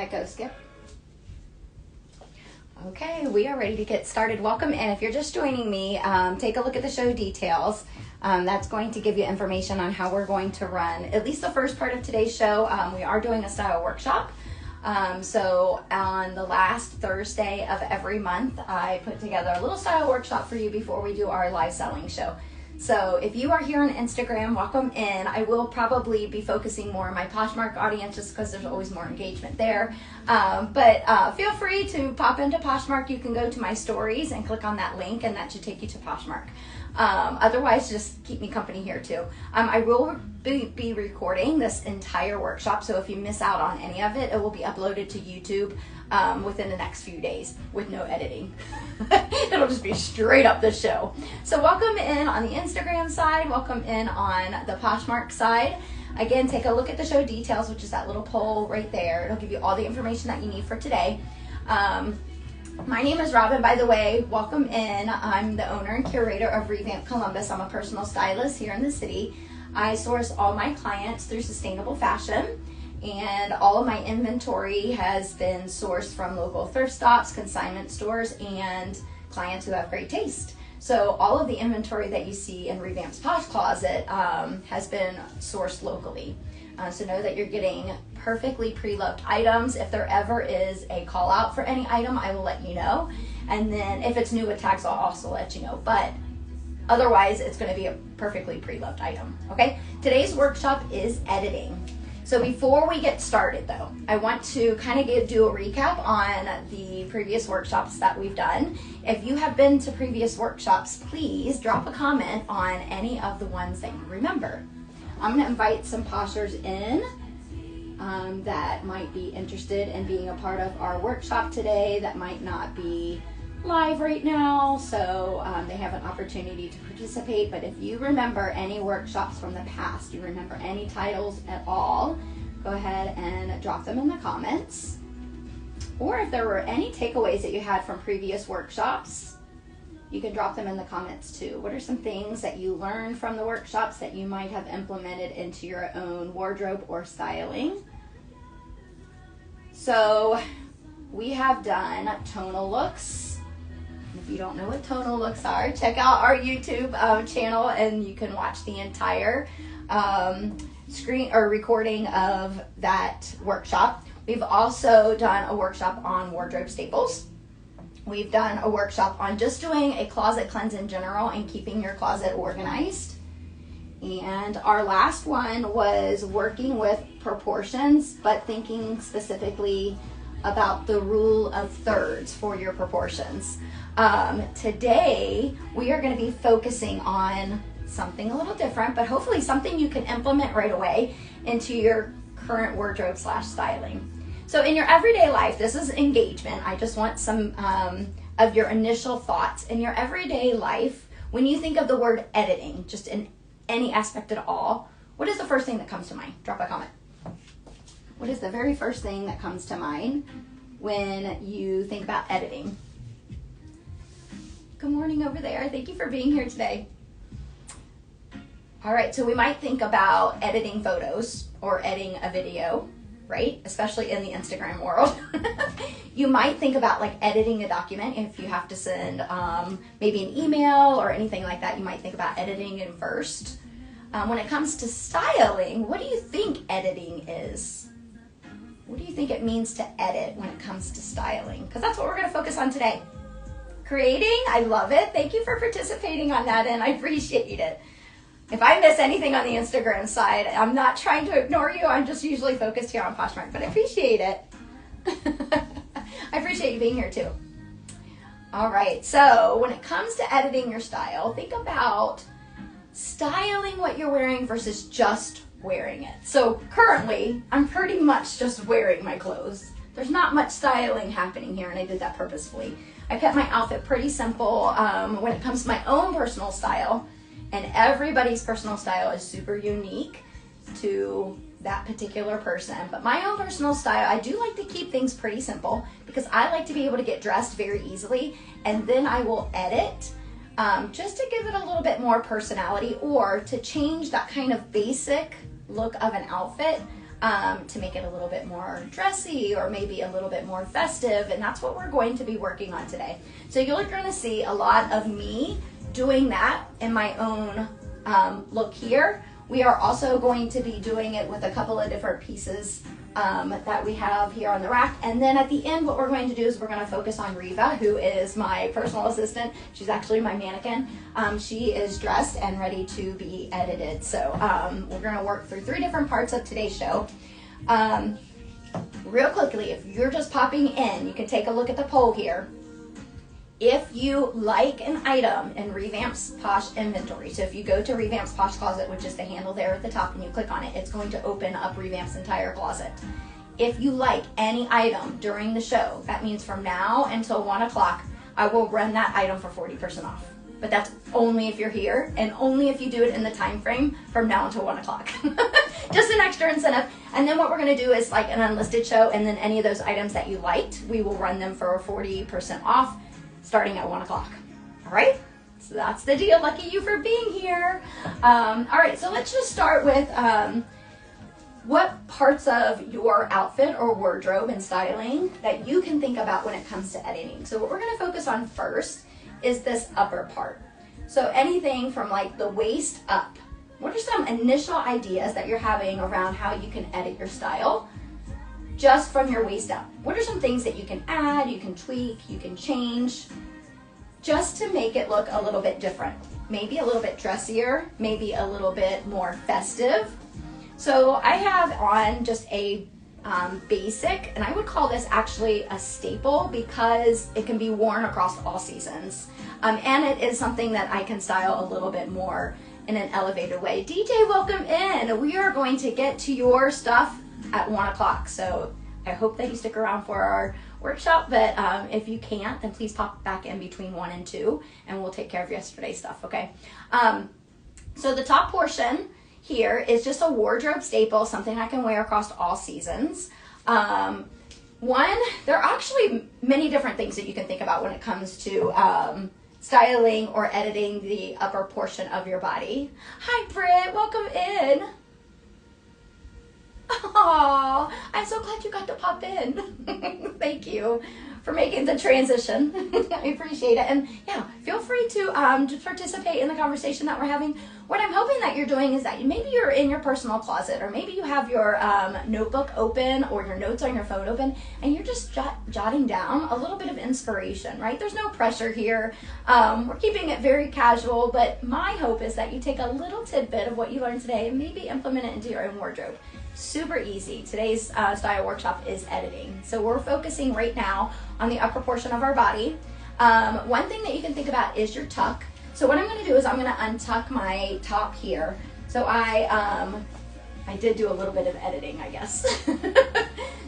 Echo skip. Okay, we are ready to get started. Welcome in. If you're just joining me, take a look at the show details. That's going to give you information on how we're going to run at least the first part of today's show. We are doing a style workshop. So on the last Thursday of every month, I put together a little style workshop for you before we do our live selling show. So if you are here on Instagram, welcome in. I will probably be focusing more on my Poshmark audience just because there's always more engagement there. But feel free to pop into Poshmark. You can go to my stories and click on that link and that should take you to Poshmark. Otherwise, just keep me company here too. I will be recording this entire workshop, so if you miss out on any of it, it will be uploaded to YouTube within the next few days with no editing. It'll just be straight up the show. So welcome in on the Instagram side, welcome in on the Poshmark side. Again, take a look at the show details, which is that little poll right there. It'll give you all the information that you need for today. My name is Robin, by the way. Welcome in. I'm the owner and curator of Revamp Columbus. I'm a personal stylist here in the city. I source all my clients through sustainable fashion, and all of my inventory has been sourced from local thrift stops, consignment stores, and clients who have great taste. So all of the inventory that you see in Revamp's Posh Closet has been sourced locally. So know that you're getting perfectly pre-loved items. If there ever is a call out for any item, I will let you know. And then if it's new with tags, I'll also let you know. But otherwise, it's going to be a perfectly pre-loved item. Okay? Today's workshop is editing. So before we get started though, I want to kind of do a recap on the previous workshops that we've done. If you have been to previous workshops, please drop a comment on any of the ones that you remember. I'm going to invite some Poshers in that might be interested in being a part of our workshop today that might not be live right now, so they have an opportunity to participate. But if you remember any workshops from the past, you remember any titles at all, go ahead and drop them in the comments. Or if there were any takeaways that you had from previous workshops, you can drop them in the comments too. What are some things that you learned from the workshops that you might have implemented into your own wardrobe or styling? So we have done tonal looks. If you don't know what tonal looks are, check out our YouTube channel and you can watch the entire screen or recording of that workshop. We've also done a workshop on wardrobe staples. We've done a workshop on just doing a closet cleanse in general and keeping your closet organized. And our last one was working with proportions, but thinking specifically about the rule of thirds for your proportions. Today, we are going to be focusing on something a little different, but hopefully something you can implement right away into your current wardrobe / styling. So in your everyday life, this is engagement. I just want some of your initial thoughts. In your everyday life, when you think of the word editing, just in any aspect at all, what is the first thing that comes to mind? Drop a comment. What is the very first thing that comes to mind when you think about editing? Good morning over there. Thank you for being here today. All right, so we might think about editing photos or editing a video, right? Especially in the Instagram world. You might think about like editing a document if you have to send maybe an email or anything like that. You might think about editing it first. When it comes to styling, what do you think editing is? What do you think it means to edit when it comes to styling? Because that's what we're going to focus on today. Creating, I love it. Thank you for participating on that, and I appreciate it. If I miss anything on the Instagram side, I'm not trying to ignore you. I'm just usually focused here on Poshmark, but I appreciate it. I appreciate you being here too. All right, so when it comes to editing your style, think about styling what you're wearing versus just wearing it. So currently, I'm pretty much just wearing my clothes. There's not much styling happening here, and I did that purposefully. I kept my outfit pretty simple when it comes to my own personal style. And everybody's personal style is super unique to that particular person. But my own personal style, I do like to keep things pretty simple because I like to be able to get dressed very easily, and then I will edit just to give it a little bit more personality or to change that kind of basic look of an outfit to make it a little bit more dressy or maybe a little bit more festive, and that's what we're going to be working on today. So you're going to see a lot of me doing that in my own look here. We are also going to be doing it with a couple of different pieces that we have here on the rack. And then at the end, what we're going to do is we're going to focus on Riva, who is my personal assistant. She's actually my mannequin. She is dressed and ready to be edited. So we're going to work through 3 different parts of today's show. Real quickly, if you're just popping in, you can take a look at the poll here. If you like an item in Revamp's Posh inventory, so if you go to Revamp's Posh Closet, which is the handle there at the top, and you click on it, it's going to open up Revamp's entire closet. If you like any item during the show, that means from now until 1 o'clock, I will run that item for 40% off. But that's only if you're here, and only if you do it in the time frame from now until 1 o'clock. Just an extra incentive. And then what we're going to do is like an unlisted show, and then any of those items that you liked, we will run them for 40% off starting at 1 o'clock. All right, so that's the deal. Lucky you for being here. All right, so let's just start with what parts of your outfit or wardrobe and styling that you can think about when it comes to editing. So what we're going to focus on first is this upper part. So anything from like the waist up. What are some initial ideas that you're having around how you can edit your style just from your waist up? What are some things that you can add, you can tweak, you can change, just to make it look a little bit different? Maybe a little bit dressier, maybe a little bit more festive. So I have on just a basic, and I would call this actually a staple because it can be worn across all seasons. And it is something that I can style a little bit more in an elevated way. DJ, welcome in. We are going to get to your stuff at 1 o'clock. So I hope that you stick around for our workshop, but if you can't, then please pop back in between 1 and 2 and we'll take care of yesterday's stuff, okay? So the top portion here is just a wardrobe staple, something I can wear across all seasons. There are actually many different things that you can think about when it comes to styling or editing the upper portion of your body. Hi, Britt, welcome in. Oh, I'm so glad you got to pop in. Thank you for making the transition. I appreciate it. And yeah, feel free to participate in the conversation that we're having. What I'm hoping that you're doing is that maybe you're in your personal closet, or maybe you have your notebook open or your notes on your phone open, and you're just jotting down a little bit of inspiration, right? There's no pressure here. We're keeping it very casual, but my hope is that you take a little tidbit of what you learned today and maybe implement it into your own wardrobe. Super easy. Today's style workshop is editing. So we're focusing right now on the upper portion of our body. One thing that you can think about is your tuck. So what I'm going to do is I'm going to untuck my top here. So I did do a little bit of editing, I guess.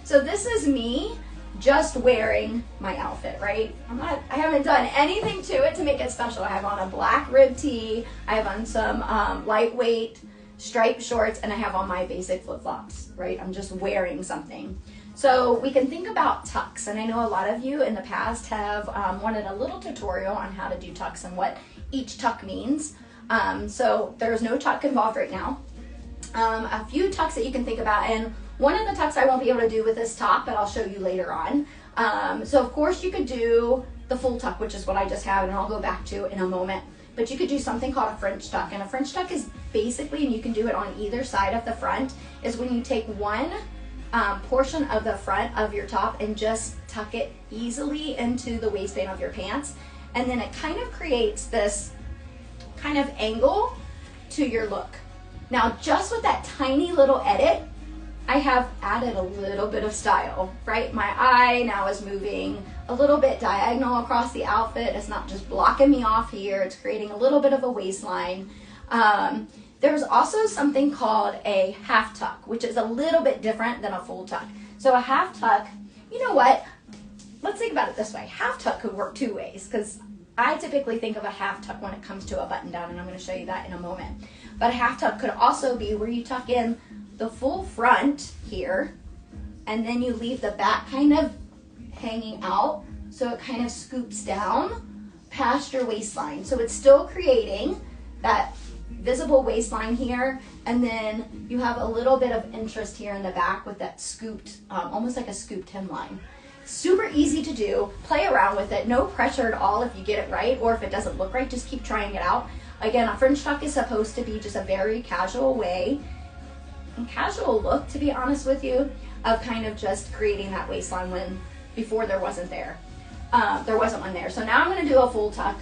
So this is me just wearing my outfit, right? I haven't done anything to it to make it special. I have on a black rib tee. I have on some lightweight striped shorts, and I have on my basic flip-flops, right? I'm just wearing something. So we can think about tucks, and I know a lot of you in the past have wanted a little tutorial on how to do tucks and what each tuck means. So there's no tuck involved right now. A few tucks that you can think about, and one of the tucks I won't be able to do with this top, but I'll show you later on. So of course you could do the full tuck, which is what I just have, and I'll go back to in a moment. But you could do something called a French tuck, and a French tuck is basically, and you can do it on either side of the front, is when you take one portion of the front of your top and just tuck it easily into the waistband of your pants, and then it kind of creates this kind of angle to your look. Now, just with that tiny little edit, I have added a little bit of style, right? My eye now is moving a little bit diagonal across the outfit. It's not just blocking me off here. It's creating a little bit of a waistline. There's also something called a half tuck, which is a little bit different than a full tuck. So a half tuck, you know what? Let's think about it this way. Half tuck could work 2 ways, because I typically think of a half tuck when it comes to a button down, and I'm going to show you that in a moment. But a half tuck could also be where you tuck in the full front here, and then you leave the back kind of hanging out, so it kind of scoops down past your waistline. So it's still creating that visible waistline here, and then you have a little bit of interest here in the back with that scooped, almost like a scooped hemline. Super easy to do. Play around with it. No pressure at all if you get it right, or if it doesn't look right, just keep trying it out. Again, a French tuck is supposed to be just a very casual way, and casual look, to be honest with you, of kind of just creating that waistline when before there wasn't one there. So now I'm going to do a full tuck.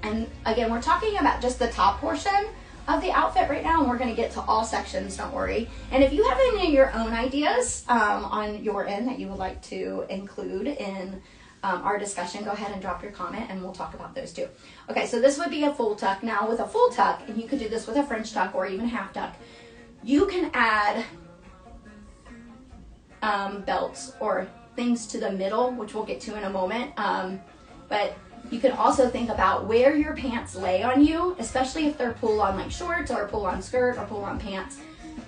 And again, we're talking about just the top portion of the outfit right now, and we're going to get to all sections, don't worry. And if you have any of your own ideas on your end that you would like to include in our discussion, go ahead and drop your comment and we'll talk about those too. Okay, so this would be a full tuck. Now with a full tuck, and you could do this with a French tuck or even half tuck, you can add belts or things to the middle, which we'll get to in a moment. But you can also think about where your pants lay on you, especially if they're pull-on like shorts or pull-on skirt or pull-on pants.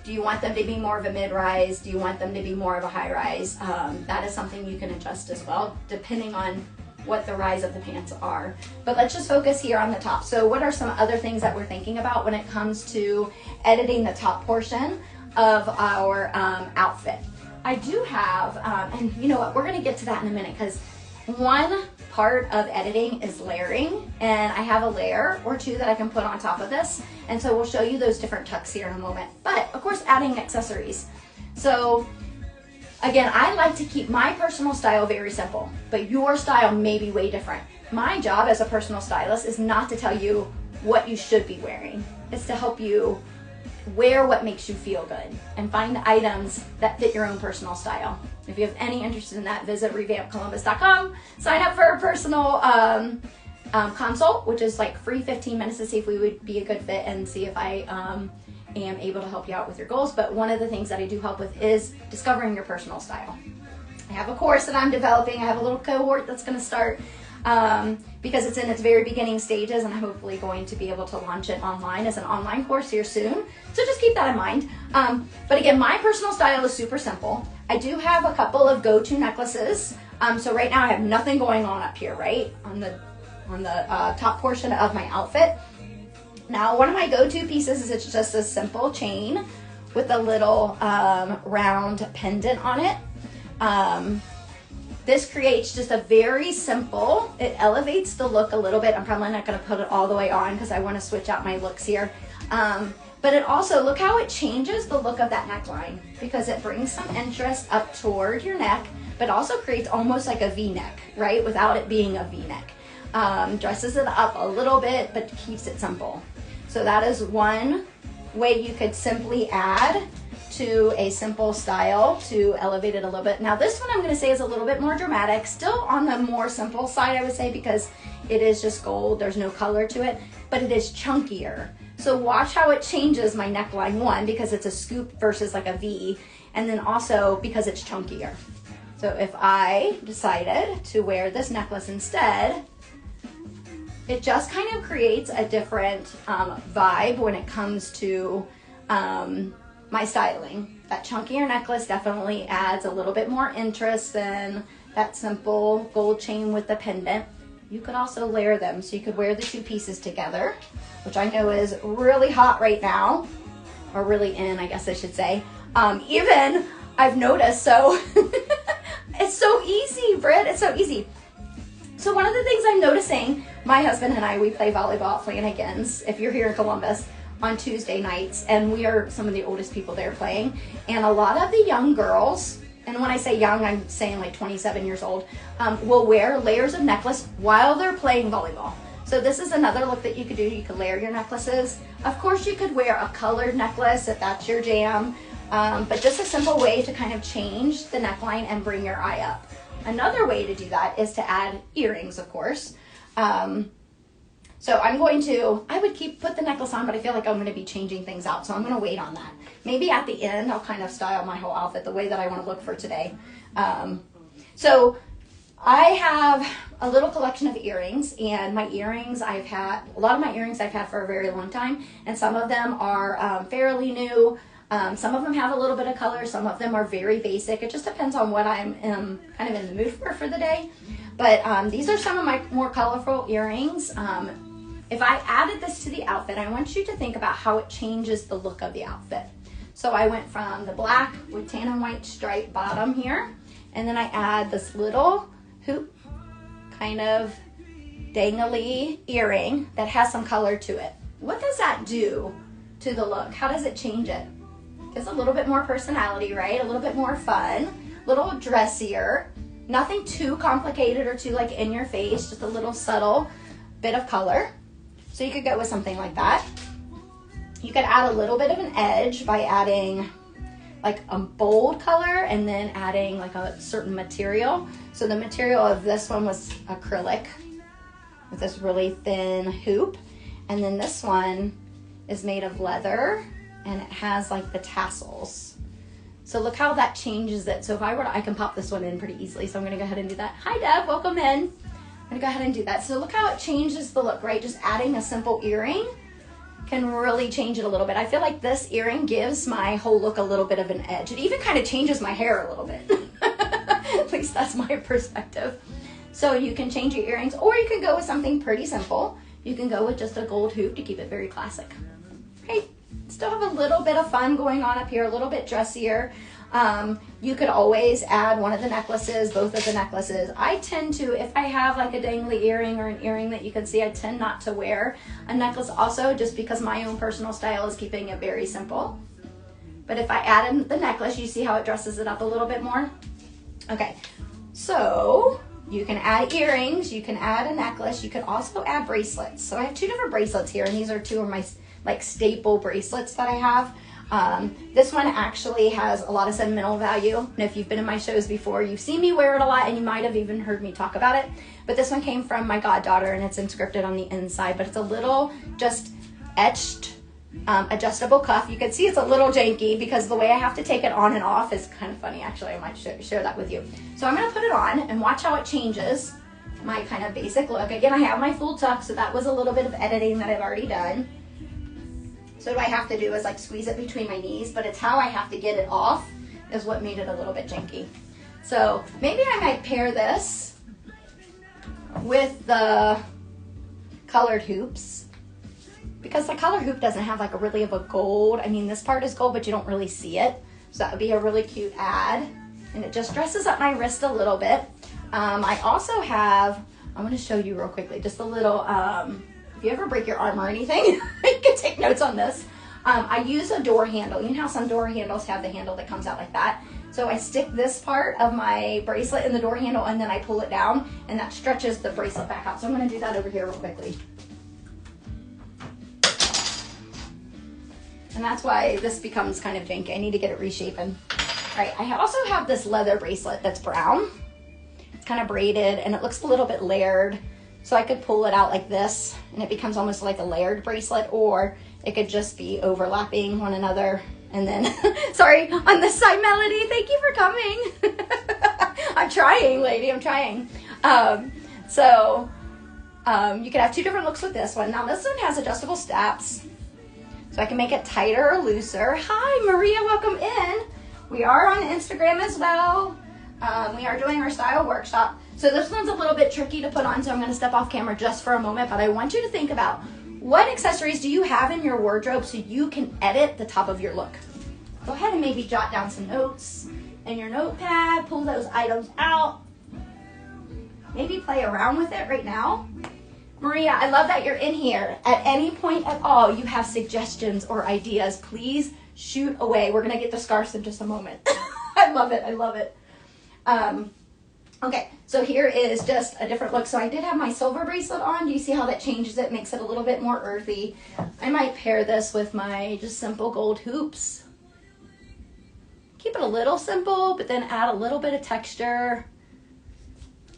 Do you want them to be more of a mid-rise? Do you want them to be more of a high-rise? That is something you can adjust as well, depending on what the rise of the pants are. But let's just focus here on the top. So what are some other things that we're thinking about when it comes to editing the top portion of our outfit? I do have, and you know what, we're gonna get to that in a minute, because one part of editing is layering, and I have a layer or two that I can put on top of this, and so we'll show you those different tucks here in a moment. But of course, adding accessories. So again, I like to keep my personal style very simple, but your style may be way different. My job as a personal stylist is not to tell you what you should be wearing. It's to help you wear what makes you feel good and find items that fit your own personal style. If you have any interest in that, visit revampcolumbus.com, sign up for a personal consult, which is like free 15 minutes to see if we would be a good fit and see if I am able to help you out with your goals. But one of the things that I do help with is discovering your personal style. I have a course that I'm developing. I have a little cohort that's going to start because it's in its very beginning stages, and I'm hopefully going to be able to launch it online as an online course here soon. So just keep that in mind. But again, my personal style is super simple. I do have a couple of go-to necklaces. So right now I have nothing going on up here, right? On the top portion of my outfit. Now, one of my go-to pieces is it's just a simple chain with a little round pendant on it. This creates just a very simple, it elevates the look a little bit. I'm probably not gonna put it all the way on because I wanna switch out my looks here. But it also, look how it changes the look of that neckline, because it brings some interest up toward your neck, but also creates almost like a V-neck, right? Without it being a V-neck. Dresses it up a little bit, but keeps it simple. So that is one way you could simply add to a simple style to elevate it a little bit. Now this one I'm going to say is a little bit more dramatic, still on the more simple side, I would say, because it is just gold, there's no color to it, but it is chunkier. So watch how it changes my neckline, one, because it's a scoop versus like a V, and then also because it's chunkier. So if I decided to wear this necklace instead, it just kind of creates a different vibe when it comes to my styling. That chunkier necklace definitely adds a little bit more interest than that simple gold chain with the pendant. You could also layer them, so you could wear the two pieces together, which I know is really hot right now, or really in, I guess I should say. Even I've noticed, so it's so easy, Britt, it's so easy. So one of the things I'm noticing, my husband and I, we play volleyball at Flanagan's, if you're here in Columbus, on Tuesday nights, and we are some of the oldest people there playing, and a lot of the young girls, and when I say young, I'm saying like 27 years old, will wear layers of necklace while they're playing volleyball. So this is another look that you could do. You could layer your necklaces. Of course, you could wear a colored necklace if that's your jam, but just a simple way to kind of change the neckline and bring your eye up. Another way to do that is to add earrings, of course. So I'm going to, I would put the necklace on, but I feel like I'm going to be changing things out, so I'm going to wait on that. Maybe at the end, I'll kind of style my whole outfit the way that I want to look for today. So I have a little collection of earrings, and my earrings a lot of my earrings I've had for a very long time, and some of them are fairly new. Some of them have a little bit of color, some of them are very basic. It just depends on what I'm kind of in the mood for the day. But these are some of my more colorful earrings. if I added this to the outfit, I want you to think about how it changes the look of the outfit. So I went from the black with tan and white stripe bottom here, and then I add this little hoop, kind of dangly earring that has some color to it. What does that do to the look? How does it change it? Gives a little bit more personality, right? A little bit more fun, a little dressier, nothing too complicated or too like in your face, just a little subtle bit of color. So you could go with something like that. You could add a little bit of an edge by adding like a bold color and then adding like a certain material. So the material of this one was acrylic with this really thin hoop. And then this one is made of leather and it has like the tassels. So look how that changes it. So if I were to, I can pop this one in pretty easily. So I'm gonna go ahead and do that. Hi Deb, welcome in. I'm gonna go ahead and do that. So look how it changes the look, right? Just adding a simple earring can really change it a little bit. I feel like this earring gives my whole look a little bit of an edge. It even kind of changes my hair a little bit. At least that's my perspective. So you can change your earrings, or you can go with something pretty simple. You can go with just a gold hoop to keep it very classic. Right? Still have a little bit of fun going on up here, a little bit dressier. You could always add one of the necklaces, both of the necklaces. I tend to, if I have like a dangly earring or an earring that you can see, I tend not to wear a necklace also, just because my own personal style is keeping it very simple. But if I add in the necklace, you see how it dresses it up a little bit more? Okay, so you can add earrings, you can add a necklace, you can also add bracelets. So I have two different bracelets here, and these are two of my like staple bracelets that I have. This one actually has a lot of sentimental value, and if you've been in my shows before, you've seen me wear it a lot, and you might have even heard me talk about it. But this one came from my goddaughter, and it's inscripted on the inside, but it's a little just etched adjustable cuff. You can see it's a little janky because the way I have to take it on and off is kind of funny. Actually, I might share that with you. So I'm going to put it on and watch how it changes my kind of basic look. Again, I have my full tuck, so that was a little bit of editing that I've already done. So what I have to do is like squeeze it between my knees, but it's how I have to get it off is what made it a little bit janky. So maybe I might pair this with the colored hoops, because the color hoop doesn't have like a really of a gold. I mean, this part is gold, but you don't really see it. So that would be a really cute add. And it just dresses up my wrist a little bit. I also have, I'm going to show you real quickly, just a little, if you ever break your arm or anything, you can take notes on this. I use a door handle. You know how some door handles have the handle that comes out like that? So I stick this part of my bracelet in the door handle, and then I pull it down, and that stretches the bracelet back out. So I'm going to do that over here real quickly. And that's why this becomes kind of janky. I need to get it reshapen. All right, I also have this leather bracelet that's brown. It's kind of braided, and it looks a little bit layered. So I could pull it out like this, and it becomes almost like a layered bracelet, or it could just be overlapping one another. And then, sorry, on this side, Melody, thank you for coming. I'm trying, lady, I'm trying. You could have two different looks with this one. Now this one has adjustable straps, so I can make it tighter or looser. Hi, Maria, welcome in. We are on Instagram as well. We are doing our style workshop. So this one's a little bit tricky to put on, so I'm going to step off camera just for a moment, but I want you to think about what accessories do you have in your wardrobe so you can edit the top of your look. Go ahead and maybe jot down some notes in your notepad, pull those items out, maybe play around with it right now. Maria, I love that you're in here. At any point at all you have suggestions or ideas, please shoot away. We're going to get to scarves in just a moment. I love it. I love it. Okay, so here is just a different look. So I did have my silver bracelet on. Do you see how that changes it, makes it a little bit more earthy? I might pair this with my just simple gold hoops. Keep it a little simple, but then add a little bit of texture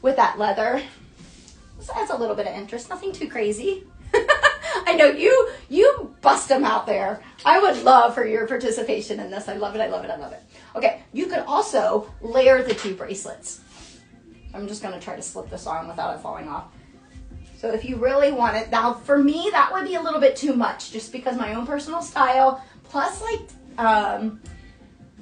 with that leather. This adds a little bit of interest, nothing too crazy. I know you bust them out there. I would love for your participation in this. I love it, I love it, I love it. Okay, you could also layer the two bracelets. I'm just going to try to slip this on without it falling off. So if you really want it, now for me that would be a little bit too much, just because my own personal style, plus like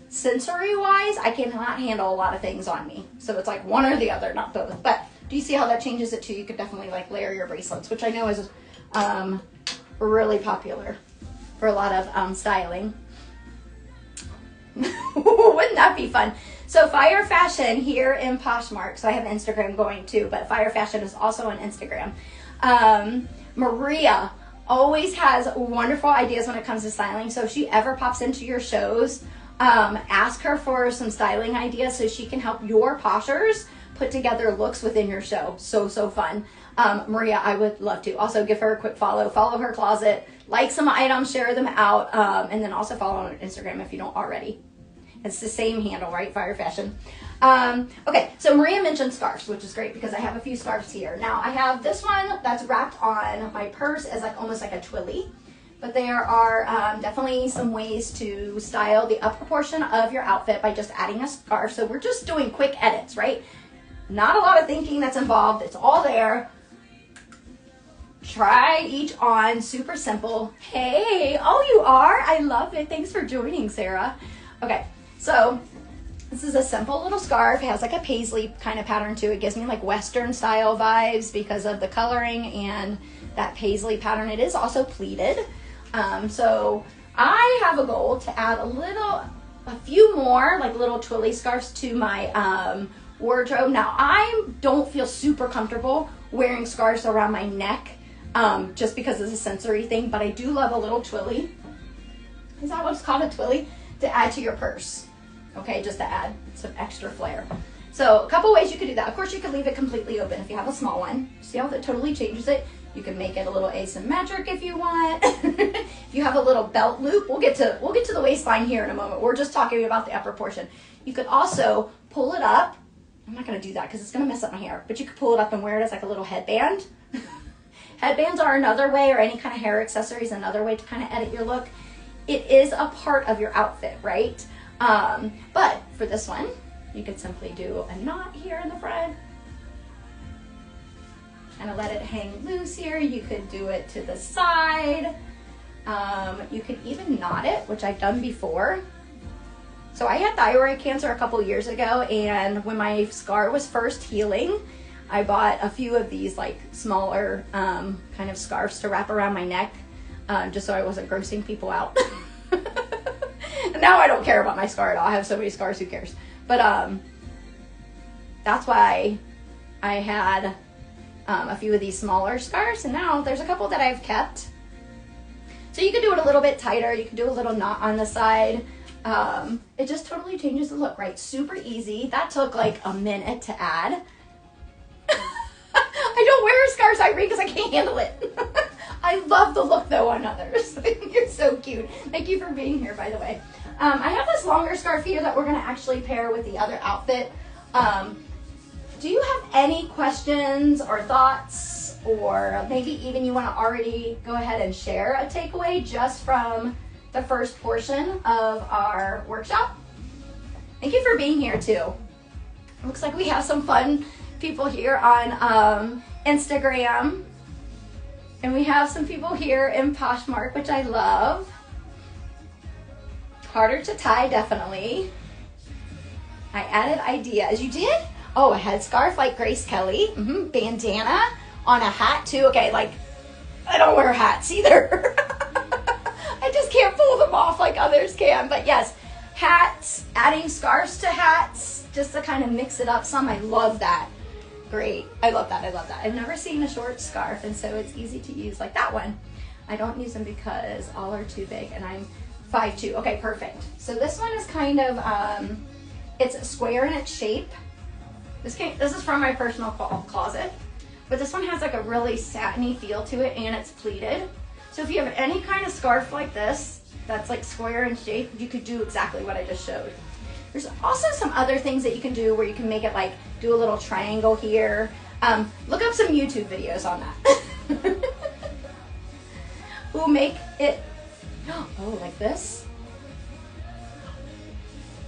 sensory wise, I cannot handle a lot of things on me. So it's like one or the other, not both. But do you see how that changes it too? You could definitely like layer your bracelets, which I know is really popular for a lot of styling. Wouldn't that be fun? So Fire Fashion here in Poshmark. So I have Instagram going too, but Fire Fashion is also on Instagram. Maria always has wonderful ideas when it comes to styling. So if she ever pops into your shows, ask her for some styling ideas so she can help your poshers put together looks within your show. So fun. Maria, I would love to. Also give her a quick follow her closet, like some items, share them out, and then also follow on Instagram if you don't already. It's the same handle, right? Fire Fashion. Okay, so Maria mentioned scarves, which is great because I have a few scarves here. Now I have this one that's wrapped on my purse as like almost like a twilly, but there are definitely some ways to style the upper portion of your outfit by just adding a scarf. So we're just doing quick edits, right? Not a lot of thinking that's involved. It's all there. Try each on, super simple. Hey, oh, you are? I love it. Thanks for joining, Sarah. Okay, so this is a simple little scarf. It has like a paisley kind of pattern to it. It gives me like Western style vibes because of the coloring and that paisley pattern. It is also pleated. So I have a goal to add a few more like little twilly scarves to my wardrobe. Now I don't feel super comfortable wearing scarves around my neck just because it's a sensory thing, but I do love a little twilly. Is that what's called, a twilly? To add to your purse. Okay, just to add some extra flair. So a couple ways you could do that. Of course, you could leave it completely open if you have a small one. See how that totally changes it? You can make it a little asymmetric if you want. If you have a little belt loop, we'll get to the waistline here in a moment. We're just talking about the upper portion. You could also pull it up. I'm not going to do that because it's going to mess up my hair, but you could pull it up and wear it as like a little headband. Headbands are another way, or any kind of hair accessories, another way to kind of edit your look. It is a part of your outfit, right? But for this one, you could simply do a knot here in the front. Kind of let it hang loose here. You could do it to the side. You could even knot it, which I've done before. So I had thyroid cancer a couple years ago, and when my scar was first healing, I bought a few of these like smaller kind of scarves to wrap around my neck, just so I wasn't grossing people out. And now I don't care about my scar at all. I have so many scars, who cares? But that's why I had a few of these smaller scarves, and now there's a couple that I've kept. So you could do it a little bit tighter. You could do a little knot on the side. It just totally changes the look, right? Super easy. That took like a minute to add. I don't wear scarves, Irene, because I can't handle it. I love the look though on others. You're so cute. Thank you for being here, by the way. I have this longer scarf here that we're going to actually pair with the other outfit. Do you have any questions or thoughts, or maybe even you want to already go ahead and share a takeaway just from the first portion of our workshop? Thank you for being here too. Looks like we have some fun people here on Instagram, and we have some people here in Poshmark, which I love. Harder to tie, definitely. I added ideas. You did? Oh, a headscarf like Grace Kelly. Bandana on a hat too. Okay, like I don't wear hats either. I just can't pull them off like others can. But yes, hats, adding scarves to hats, just to kind of mix it up some. I love that. Great. I love that. I love that. I've never seen a short scarf, and so it's easy to use like that one. I don't use them because all are too big, and I'm 5'2". Okay, perfect. So this one is kind of, it's square in its shape. This is from my personal closet, but this one has like a really satiny feel to it, and it's pleated. So if you have any kind of scarf like this that's like square in shape, you could do exactly what I just showed. There's also some other things that you can do where you can make it like do a little triangle here. Look up some YouTube videos on that. We'll make it, oh, like this.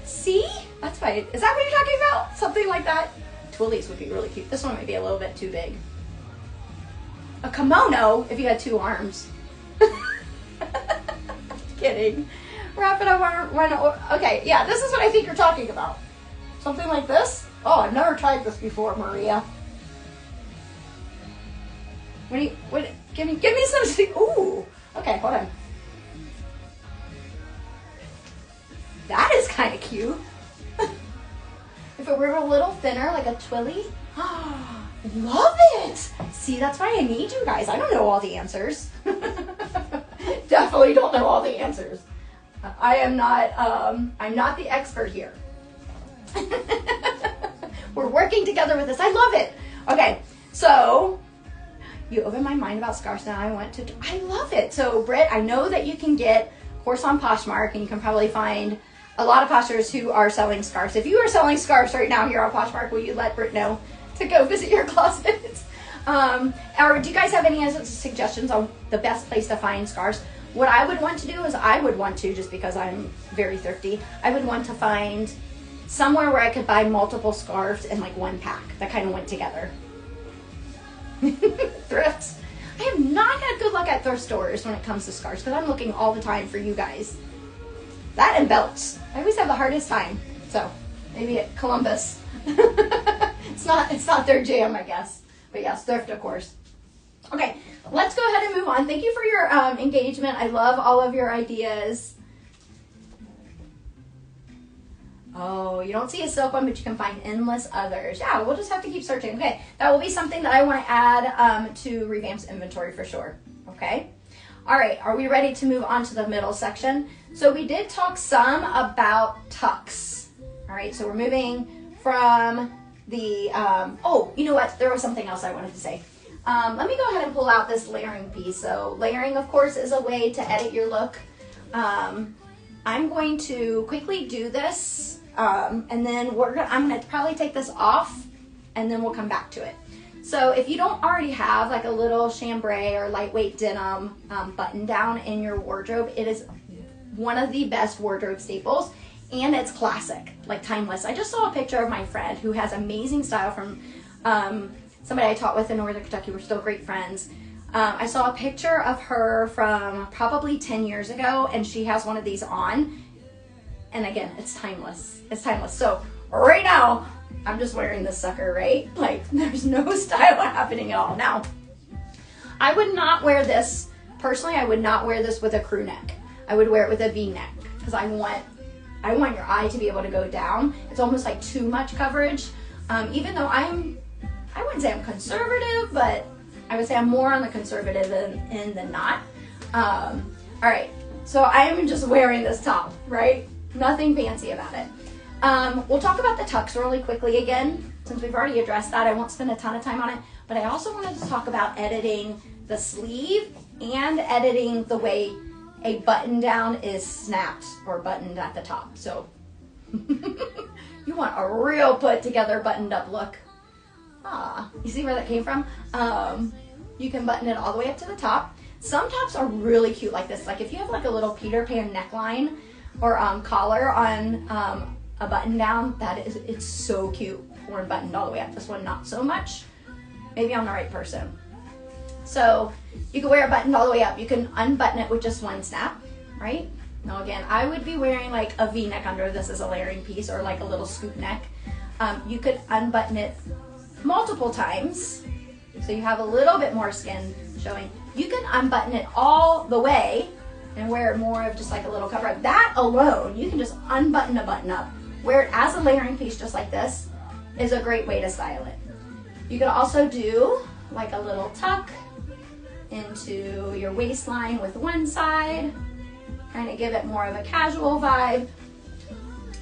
See? That's right. Is that what you're talking about? Something like that? Twillies would be really cute. This one might be a little bit too big. A kimono if you had two arms. Kidding. Wrap it up. Okay, yeah, this is what I think you're talking about. Something like this. Oh, I've never tried this before, Maria. Give me some, ooh. Okay, hold on. That is kind of cute. If it were a little thinner, like a twilly, love it. See, that's why I need you guys. I don't know all the answers. Definitely don't know all the answers. I am not, I'm not the expert here. We're working together with this. I love it. Okay, so you opened my mind about scarves. Now I love it. So Britt, I know that you can get a course on Poshmark, and you can probably find a lot of Poshers who are selling scarves. If you are selling scarves right now here on Poshmark, will you let Britt know to go visit your closet? Or do you guys have any other suggestions on the best place to find scarves? What I would want to do is just because I'm very thrifty, I would want to find somewhere where I could buy multiple scarves in like one pack that kind of went together. Thrift. I have not had good luck at thrift stores when it comes to scarves because I'm looking all the time for you guys. That and belts. I always have the hardest time. So maybe at Columbus. It's not their jam, I guess. But yes, thrift, of course. Okay, let's go ahead and move on. Thank you for your engagement. I love all of your ideas. Oh, you don't see a silk one, but you can find endless others. Yeah, we'll just have to keep searching. Okay, that will be something that I want to add to Revamp's inventory for sure. Okay. All right, are we ready to move on to the middle section? So we did talk some about tucks. All right, so we're moving from the, oh, you know what? There was something else I wanted to say. Let me go ahead and pull out this layering piece. So layering, of course, is a way to edit your look. I'm going to quickly do this, and then I'm going to probably take this off, and then we'll come back to it. So if you don't already have like a little chambray or lightweight denim button down in your wardrobe, it is one of the best wardrobe staples, and it's classic, like timeless. I just saw a picture of my friend who has amazing style from somebody I taught with in Northern Kentucky. We're still great friends. I saw a picture of her from probably 10 years ago, and she has one of these on. And again, it's timeless. It's timeless. So right now, I'm just wearing this sucker, right? Like, there's no style happening at all. Now, I would not wear this, personally, I would not wear this with a crew neck. I would wear it with a V-neck, because I want your eye to be able to go down. It's almost like too much coverage. Even though I wouldn't say I'm conservative, but I would say I'm more on the conservative end than not. All right, so I am just wearing this top, right? Nothing fancy about it. We'll talk about the tucks really quickly again, since we've already addressed that. I won't spend a ton of time on it, but I also wanted to talk about editing the sleeve and editing the way a button down is snapped or buttoned at the top. So you want a real put together buttoned up look. You see where that came from? You can button it all the way up to the top. Some tops are really cute like this. Like if you have like a little Peter Pan neckline or collar on a button down, it's so cute. Worn buttoned all the way up. This one not so much. Maybe I'm the right person. So you can wear it buttoned all the way up. You can unbutton it with just one snap, right? Now again, I would be wearing like a V-neck under this as a layering piece, or like a little scoop neck. You could unbutton it multiple times, so you have a little bit more skin showing. You can unbutton it all the way and wear it more of just like a little cover up. That alone, you can just unbutton a button up, wear it as a layering piece just like this, is a great way to style it. You can also do like a little tuck into your waistline with one side, kind of give it more of a casual vibe.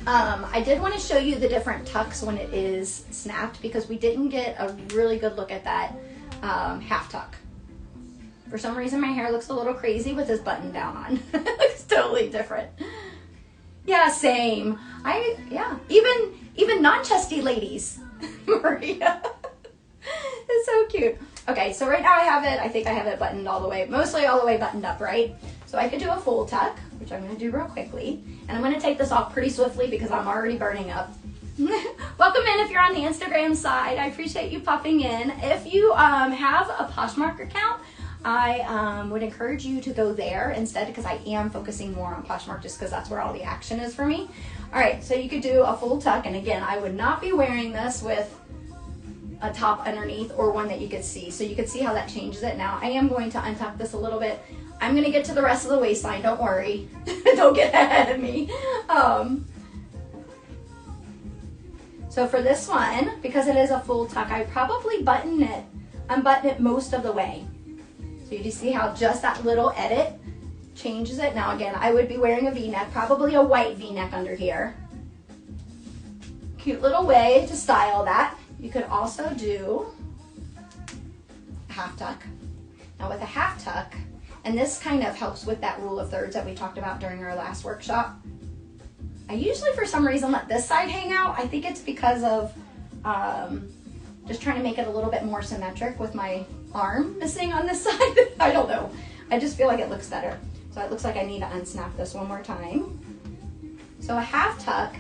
I did want to show you the different tucks when it is snapped, because we didn't get a really good look at that half tuck. For some reason, my hair looks a little crazy with this button down on. It looks totally different. Yeah, same. Even non-chesty ladies. Maria. It's so cute. Okay, so right now I think I have it buttoned all the way, mostly all the way buttoned up, right? So I could do a full tuck, which I'm gonna do real quickly. And I'm gonna take this off pretty swiftly because I'm already burning up. Welcome in if you're on the Instagram side. I appreciate you popping in. If you have a Poshmark account, I would encourage you to go there instead, because I am focusing more on Poshmark just because that's where all the action is for me. All right, so you could do a full tuck, and again, I would not be wearing this with a top underneath or one that you could see. So you can see how that changes it. Now I am going to untuck this a little bit. I'm gonna get to the rest of the waistline, don't worry. Don't get ahead of me. So for this one, because it is a full tuck, I probably unbutton it most of the way. So you just see how just that little edit changes it. Now again, I would be wearing a V-neck, probably a white V-neck under here. Cute little way to style that. You could also do a half tuck. Now with a half tuck, and this kind of helps with that rule of thirds that we talked about during our last workshop. I usually, for some reason, let this side hang out. I think it's because of just trying to make it a little bit more symmetric with my arm missing on this side. I don't know. I just feel like it looks better. So it looks like I need to unsnap this one more time. So a half tuck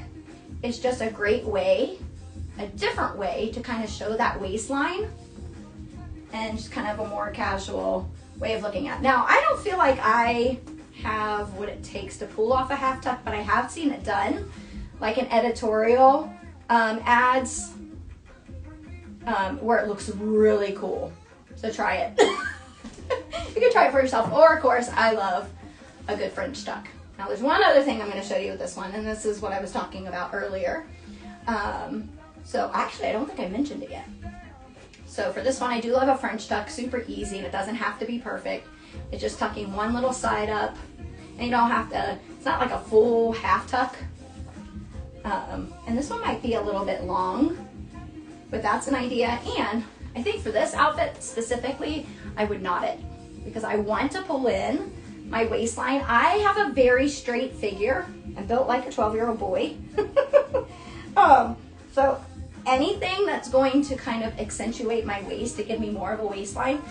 is just a great way, a different way to kind of show that waistline and just kind of a more casual way of looking at it. Now, I don't feel like I have what it takes to pull off a half tuck, but I have seen it done, like an editorial ads where it looks really cool. So try it. You can try it for yourself, or of course, I love a good French tuck. Now there's one other thing I'm going to show you with this one, and this is what I was talking about earlier. So actually, I don't think I mentioned it yet. So for this one, I do love a French tuck, super easy, and it doesn't have to be perfect. It's just tucking one little side up, and you don't have to, it's not like a full half tuck. And this one might be a little bit long, but that's an idea. And I think for this outfit specifically, I would knot it because I want to pull in my waistline. I have a very straight figure. I'm built like a 12-year-old boy. So anything that's going to kind of accentuate my waist to give me more of a waistline,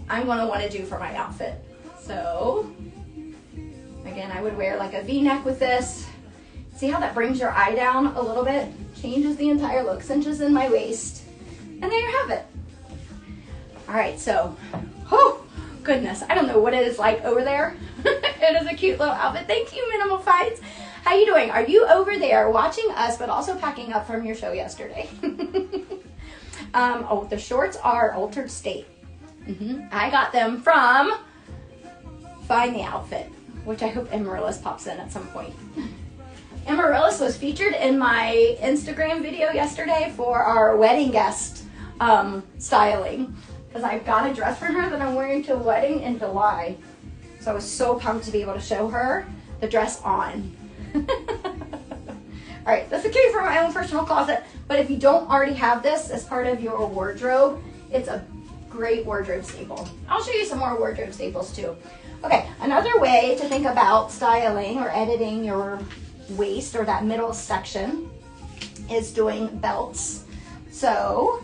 I'm going to want to do for my outfit. So again, I would wear like a V-neck with this. See how that brings your eye down a little bit? Changes the entire look, cinches in my waist. And there you have it. All right, so, oh goodness, I don't know what it is like over there. It is a cute little outfit. Thank you, Minimal Fights. How you doing? Are you over there watching us, but also packing up from your show yesterday? Oh, the shorts are Altered State. I got them from Find the Outfit, which I hope Amaryllis pops in at some point. Amaryllis was featured in my Instagram video yesterday for our wedding guest styling, because I've got a dress for her that I'm wearing to a wedding in July. So I was so pumped to be able to show her the dress on. All right, this came from my own personal closet, but if you don't already have this as part of your wardrobe, it's a great wardrobe staple. I'll show you some more wardrobe staples too. Okay, another way to think about styling or editing your waist or that middle section is doing belts. So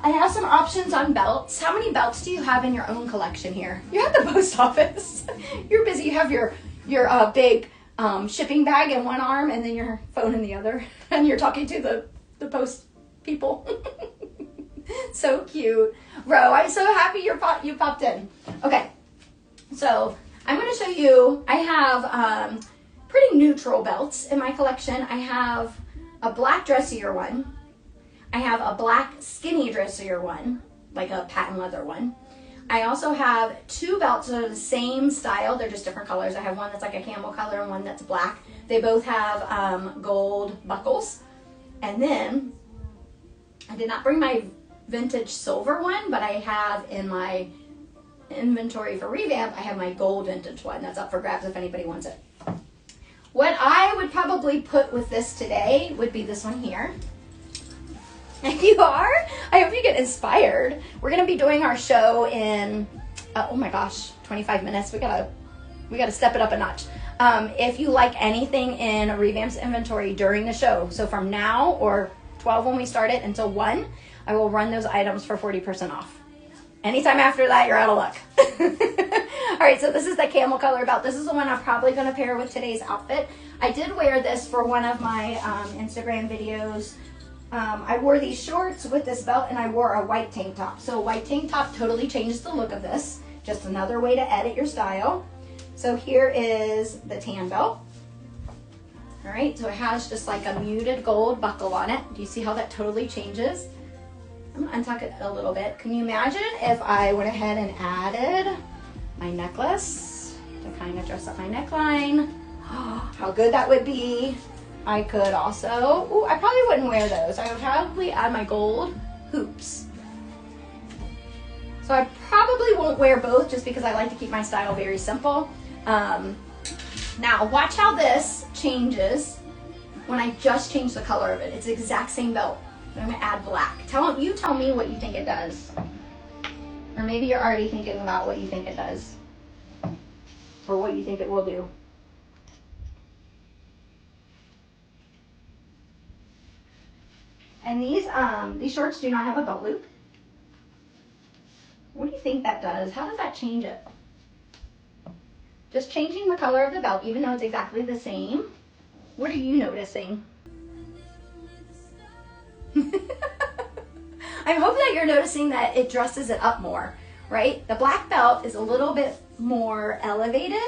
I have some options on belts. How many belts do you have in your own collection here? You're at the post office. You're busy. You have your big shipping bag in one arm and then your phone in the other, and you're talking to the post people. So cute. Ro, I'm so happy you popped in. Okay, so I'm going to show you, I have pretty neutral belts in my collection. I have a black dressier one. I have a black skinny dressier one, like a patent leather one. I also have two belts that are the same style. They're just different colors. I have one that's like a camel color and one that's black. They both have gold buckles. And then I did not bring my vintage silver one, but I have in my inventory for revamp, I have my gold vintage one. That's up for grabs if anybody wants it. What I would probably put with this today would be this one here. If you are, I hope you get inspired. We're going to be doing our show in, oh my gosh, 25 minutes. We gotta step it up a notch. If you like anything in Revamp's inventory during the show, so from now or 12 when we start it until 1, I will run those items for 40% off. Anytime after that, you're out of luck. All right, so this is the camel color belt. This is the one I'm probably going to pair with today's outfit. I did wear this for one of my Instagram videos. I wore these shorts with this belt, and I wore a white tank top. So a white tank top totally changes the look of this. Just another way to edit your style. So here is the tan belt. All right, so it has just like a muted gold buckle on it. Do you see how that totally changes? I'm gonna untuck it a little bit. Can you imagine if I went ahead and added my necklace to kind of dress up my neckline? How good that would be. I could also, ooh, I probably wouldn't wear those. I would probably add my gold hoops. So I probably won't wear both just because I like to keep my style very simple. Now watch how this changes when I just change the color of it. It's the exact same belt. I'm gonna add black. You tell me what you think it does. Or maybe you're already thinking about what you think it does. Or what you think it will do. And these shorts do not have a belt loop. What do you think that does? How does that change it? Just changing the color of the belt, even though it's exactly the same. What are you noticing? I hope that you're noticing that it dresses it up more, right? The black belt is a little bit more elevated.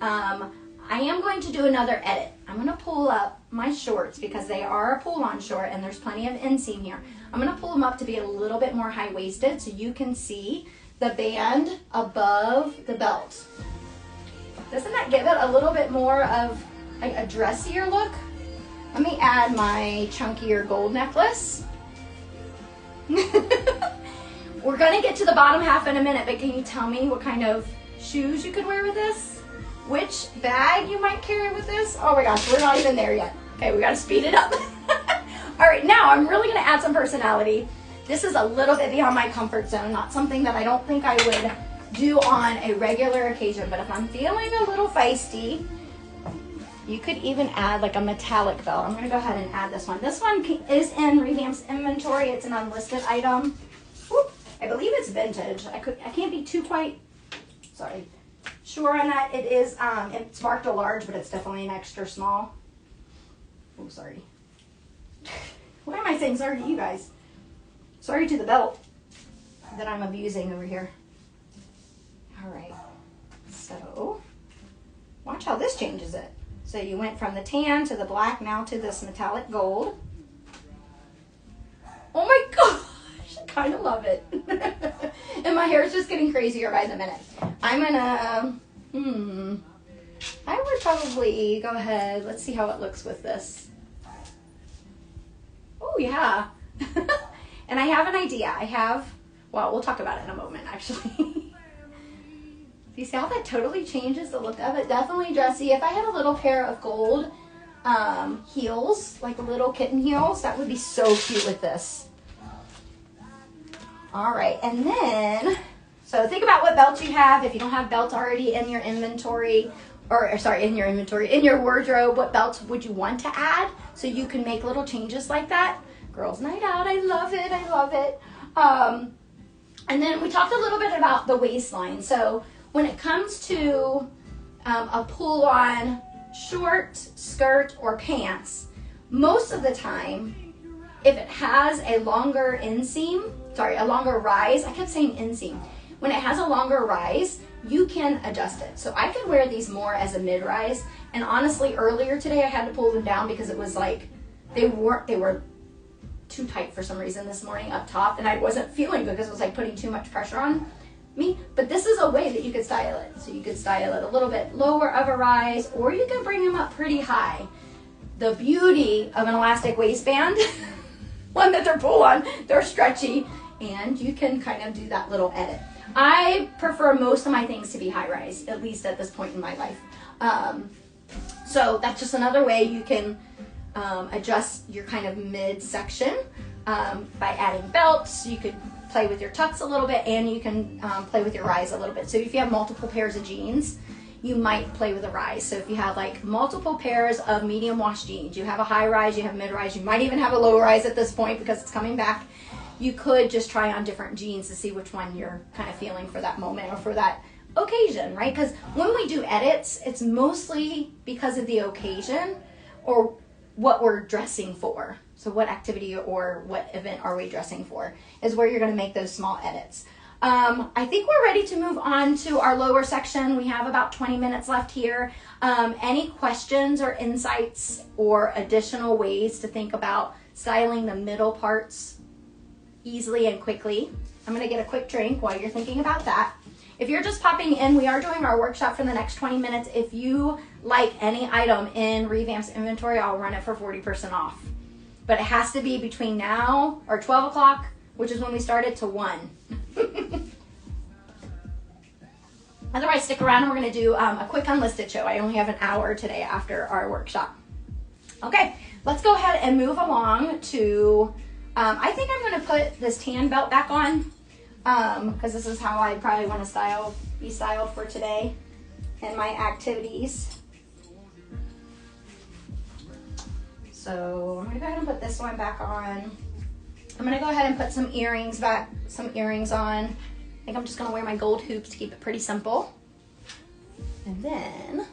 I am going to do another edit. I'm going to pull up my shorts because they are a pull-on short and there's plenty of inseam here. I'm going to pull them up to be a little bit more high-waisted so you can see the band above the belt. Doesn't that give it a little bit more of like a dressier look? Let me add my chunkier gold necklace. We're gonna get to the bottom half in a minute, but can you tell me what kind of shoes you could wear with this? Which bag you might carry with this? Oh my gosh, we're not even there yet. Okay, we gotta speed it up. All right, now I'm really gonna add some personality. This is a little bit beyond my comfort zone, not something that I don't think I would do on a regular occasion, but if I'm feeling a little feisty, you could even add like a metallic belt. I'm gonna go ahead and add this one. This one is in Revamp's inventory. It's an unlisted item. Whoop, I believe it's vintage. I can't be too sure on that. It is, it's marked a large, but it's definitely an extra small. Oh, sorry. What am I saying sorry to you guys? Sorry to the belt that I'm abusing over here. All right, so watch how this changes it. So you went from the tan to the black, now to this metallic gold. Oh my gosh, I kind of love it. And my hair is just getting crazier by the minute. I'm gonna, I would probably go ahead, let's see how it looks with this. Oh yeah. And I have an idea. Well, we'll talk about it in a moment actually. You see how that totally changes the look of it? Definitely dressy. If I had a little pair of gold heels, like little kitten heels, that would be so cute with this. All right, and then, so think about what belts you have. If you don't have belts already in your inventory, in your wardrobe, what belts would you want to add so you can make little changes like that? Girls' night out, I love it, I love it. And then we talked a little bit about the waistline. So when it comes to a pull-on short, skirt, or pants, most of the time, if it has a longer a longer rise, I kept saying inseam. When it has a longer rise, you can adjust it. So I could wear these more as a mid-rise, and honestly, earlier today I had to pull them down because it was like, they were too tight for some reason this morning up top, and I wasn't feeling good because it was like putting too much pressure on me. But this is a way that you could style it. So you could style it a little bit lower of a rise, or you can bring them up pretty high. The beauty of an elastic waistband, one that they're pull on, they're stretchy, and you can kind of do that little edit. I prefer most of my things to be high rise, at least at this point in my life. So that's just another way you can adjust your kind of mid-section by adding belts. You could play with your tucks a little bit, and you can play with your rise a little bit. So if you have multiple pairs of jeans, you might play with a rise. So if you have like multiple pairs of medium wash jeans, you have a high rise, you have mid rise, you might even have a low rise at this point because it's coming back. You could just try on different jeans to see which one you're kind of feeling for that moment or for that occasion, right? Because when we do edits, it's mostly because of the occasion or what we're dressing for. So what activity or what event are we dressing for is where you're going to make those small edits. I think we're ready to move on to our lower section. We have about 20 minutes left here. Any questions or insights or additional ways to think about styling the middle parts easily and quickly. I'm gonna get a quick drink while you're thinking about that. If you're just popping in, we are doing our workshop for the next 20 minutes. If you like any item in Revamp's inventory, I'll run it for 40% off. But it has to be between now or 12 o'clock, which is when we started, to 1. Otherwise, stick around and we're gonna do a quick unlisted show. I only have an hour today after our workshop. Okay, let's go ahead and move along to, I think I'm gonna put this tan belt back on, because this is how I probably want to be styled for today and my activities. So I'm gonna go ahead and put this one back on. I'm gonna go ahead and put some earrings on. I think I'm just gonna wear my gold hoops to keep it pretty simple. And then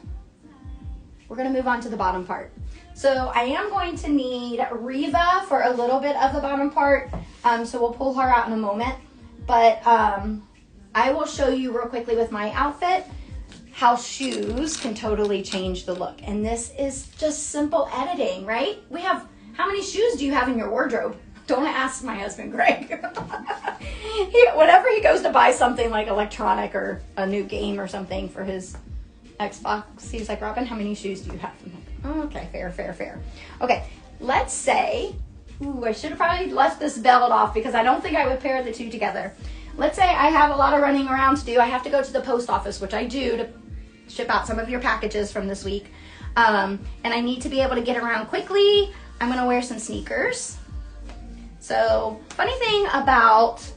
we're gonna move on to the bottom part. So I am going to need Reva for a little bit of the bottom part. So we'll pull her out in a moment. But I will show you real quickly with my outfit how shoes can totally change the look. And this is just simple editing, right? How many shoes do you have in your wardrobe? Don't ask my husband, Greg. Whenever he goes to buy something like electronic or a new game or something for his Xbox, he's like, Robin, how many shoes do you have? I'm like, oh, okay, fair. Okay, let's say, I should have probably left this belt off because I don't think I would pair the two together. Let's say I have a lot of running around to do. I have to go to the post office, which I do, to ship out some of your packages from this week. And I need to be able to get around quickly. I'm gonna wear some sneakers. So, funny thing about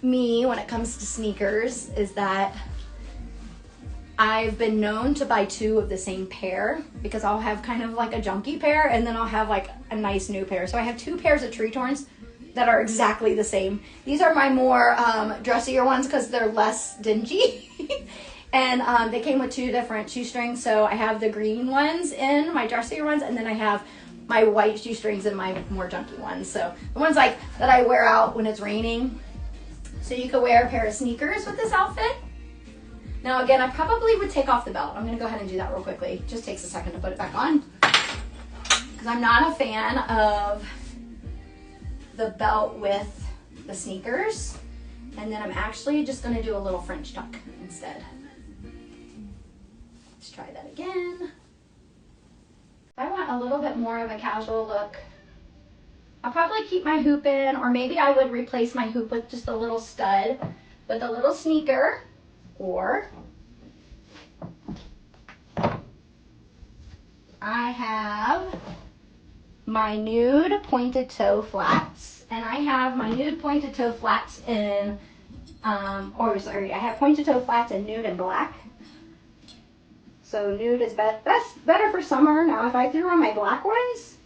me when it comes to sneakers is that I've been known to buy 2 of the same pair because I'll have kind of like a junky pair and then I'll have like a nice new pair. So I have 2 pairs of Tretorns that are exactly the same. These are my more dressier ones because they're less dingy. And they came with 2 different shoestrings. So I have the green ones in my dressier ones, and then I have my white shoestrings in my more junky ones. So the ones like that I wear out when it's raining. So you could wear a pair of sneakers with this outfit. Now again, I probably would take off the belt. I'm gonna go ahead and do that real quickly. It just takes a second to put it back on. Because I'm not a fan of the belt with the sneakers. And then I'm actually just gonna do a little French tuck instead. Let's try that again. I want a little bit more of a casual look. I'll probably keep my hoop in, or maybe I would replace my hoop with just a little stud with a little sneaker, or I have my nude pointed toe flats, and I have my nude pointed toe flats in, I have pointed toe flats in nude and black. So nude is better for summer. Now if I threw on my black ones,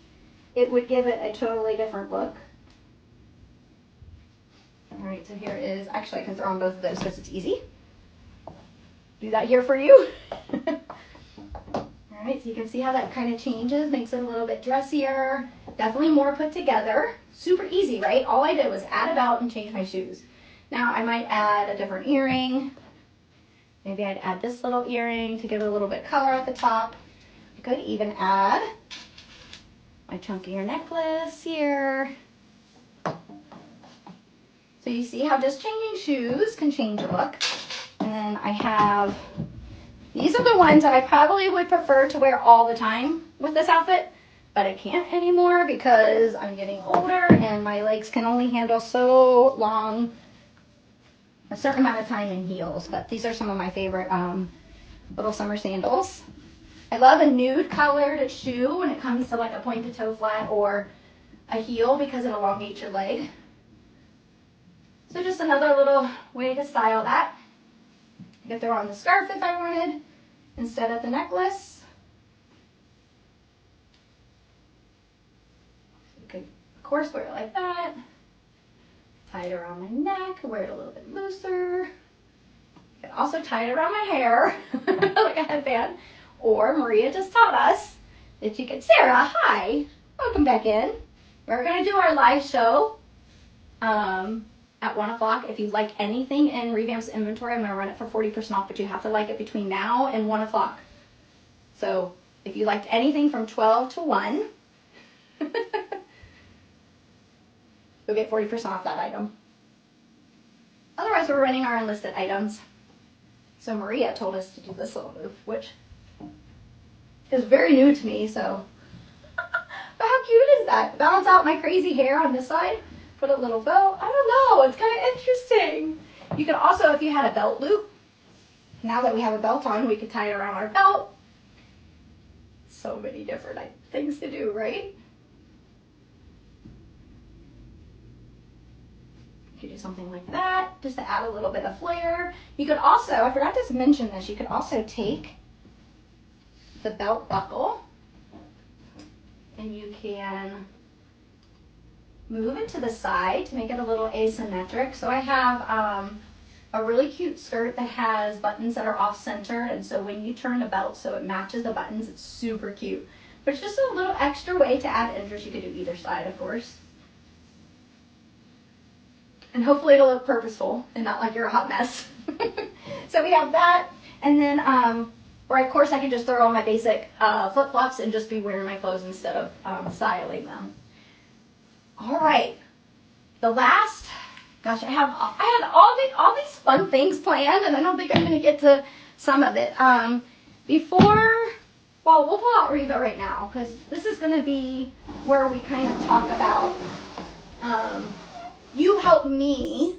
it would give it a totally different look. All right, so here is, actually I can throw on both of those because it's easy. Do that here for you. All right, so you can see how that kind of changes, makes it a little bit dressier, definitely more put together. Super easy, right? All I did was add a belt and change my shoes. Now I might add a different earring. Maybe I'd add this little earring to give it a little bit of color at the top. I could even add my chunkier necklace here. So you see how just changing shoes can change your look. And then I have, these are the ones that I probably would prefer to wear all the time with this outfit, but I can't anymore because I'm getting older and my legs can only handle so long, a certain amount of time in heels. But these are some of my favorite little summer sandals. I love a nude colored shoe when it comes to like a pointed toe flat or a heel because it elongates your leg. So just another little way to style that. I could throw on the scarf if I wanted instead of the necklace. You could, of course, wear it like that. Tie it around my neck, wear it a little bit looser. You can also tie it around my hair like a headband. Or Maria just taught us that you could, Sarah, hi, welcome back in. We're going to do our live show at 1 o'clock. If you like anything in Revamp's inventory, I'm going to run it for 40% off, but you have to like it between now and 1 o'clock. So if you liked anything from 12 to 1, you'll get 40% off that item. Otherwise, we're running our unlisted items. So Maria told us to do this little move, which is very new to me, so. But how cute is that? Balance out my crazy hair on this side, put a little bow. I don't know, it's kind of interesting. You can also, if you had a belt loop, now that we have a belt on, we could tie it around our belt. So many different things to do, right? You could do something like that, just to add a little bit of flair. You could also, I forgot to mention this, you could also take the belt buckle and you can move it to the side to make it a little asymmetric. So I have a really cute skirt that has buttons that are off center, and so when you turn the belt so it matches the buttons, it's super cute. But it's just a little extra way to add interest. You could do either side, of course. And hopefully it'll look purposeful and not like you're a hot mess. So we have that, and then, or of course I can just throw on my basic flip-flops and just be wearing my clothes instead of styling them. All right, the last, gosh, I had all these fun things planned, and I don't think I'm gonna get to some of it. Well, we'll pull out Reva right now, because this is gonna be where we kind of talk about, you help me